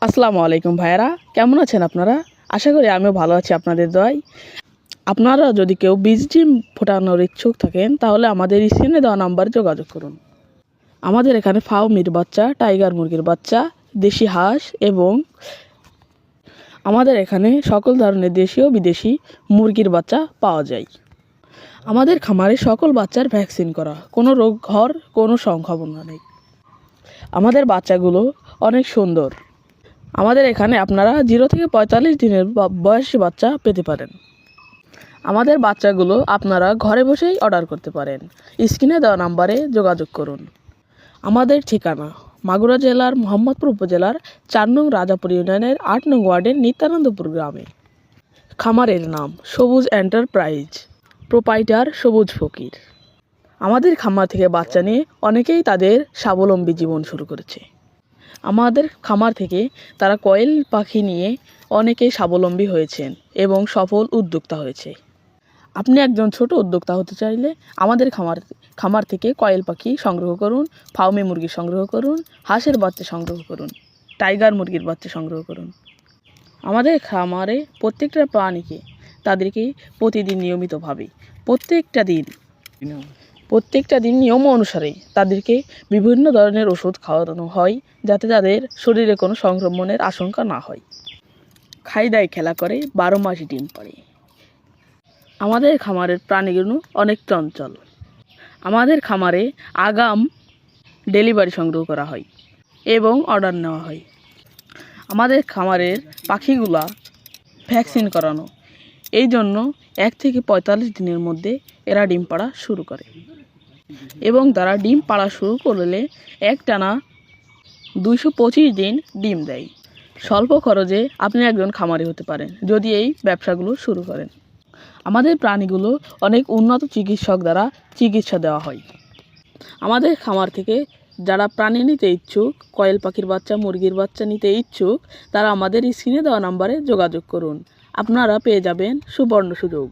আসসালামু আলাইকুম ভাইয়েরা, কেমন আছেন আপনারা? আশা করি আমিও ভালো আছি আপনাদের দোয়ায়। আপনারা যদি কেউ বীজ ডিম ফোটানোর ইচ্ছুক থাকেন তাহলে আমাদের স্ক্রিনে দেওয়া নাম্বারে যোগাযোগ করুন। আমাদের এখানে ফার্মির বাচ্চা, টাইগার মুরগির বাচ্চা, দেশি হাঁস এবং আমাদের এখানে সকল ধরনের দেশি ও বিদেশি মুরগির বাচ্চা পাওয়া যায়। আমাদের খামারে সকল বাচ্চার ভ্যাকসিন করা, কোনো রোগ হওয়ার কোনো সম্ভাবনা নেই। আমাদের বাচ্চাগুলো অনেক সুন্দর। আমাদের এখানে আপনারা 0 থেকে 45 দিনের বয়সী বাচ্চা পেতে পারেন। আমাদের বাচ্চাগুলো আপনারা ঘরে বসেই অর্ডার করতে পারেন। স্ক্রিনে দেওয়া নাম্বারে যোগাযোগ করুন। আমাদের ঠিকানা মাগুরা জেলার মোহাম্মদপুর উপজেলার 4 নং রাজাপুর ইউনিয়নের 8 নং ওয়ার্ডের নিত্যানন্দপুর গ্রামে। খামারের নাম সবুজ এন্টারপ্রাইজ, প্রোপাইটার সবুজ ফকির। আমাদের খামার থেকে বাচ্চা নিয়ে অনেকেই তাদের স্বাবলম্বী জীবন শুরু করেছে। আমাদের খামার থেকে তারা কোয়েল পাখি নিয়ে অনেকেই স্বাবলম্বী হয়েছেন এবং সফল উদ্যোক্তা হয়েছে। আপনি একজন ছোট উদ্যোক্তা হতে চাইলে আমাদের খামার থেকে কোয়েল পাখি সংগ্রহ করুন, ফার্মি মুরগি সংগ্রহ করুন, হাঁসের বাচ্চা সংগ্রহ করুন, টাইগার মুরগির বাচ্চা সংগ্রহ করুন। আমাদের খামারে প্রত্যেকটা প্রাণীকে তাদেরকে প্রতিদিন নিয়মিতভাবে প্রত্যেকটা দিন নিয়ম অনুসারে তাদেরকে বিভিন্ন ধরনের ওষুধ খাওয়ানো হয়, যাতে তাদের শরীরে কোনো সংক্রমণের আশঙ্কা না হয়। খাই দায় খেলা করে 12 মাস ডিম পাড়ে। আমাদের খামারের প্রাণীগুলো অনেক চঞ্চল। আমাদের খামারে আগাম ডেলিভারি সংগ্রহ করা হয় এবং অর্ডার নেওয়া হয়। আমাদের খামারের পাখিগুলা ভ্যাকসিন করানো, এই জন্য 1 থেকে 45 দিনের মধ্যে এরা ডিম পাড়া শুরু করে এবং তারা ডিম পাড়া শুরু করলে একটানা 225 দিন ডিম দেয়। স্বল্প খরচে আপনি একজন খামারি হতে পারেন যদি এই ব্যবসাগুলো শুরু করেন। আমাদের প্রাণীগুলো অনেক উন্নত চিকিৎসক দ্বারা চিকিৎসা দেওয়া হয়। আমাদের খামার থেকে যারা প্রাণী নিতে ইচ্ছুক, কোয়েল পাখির বাচ্চা, মুরগির বাচ্চা নিতে ইচ্ছুক, তারা আমাদের স্ক্রিনে দেওয়া নাম্বারে যোগাযোগ করুন। আপনারা পেয়ে যাবেন সুবর্ণ সুযোগ।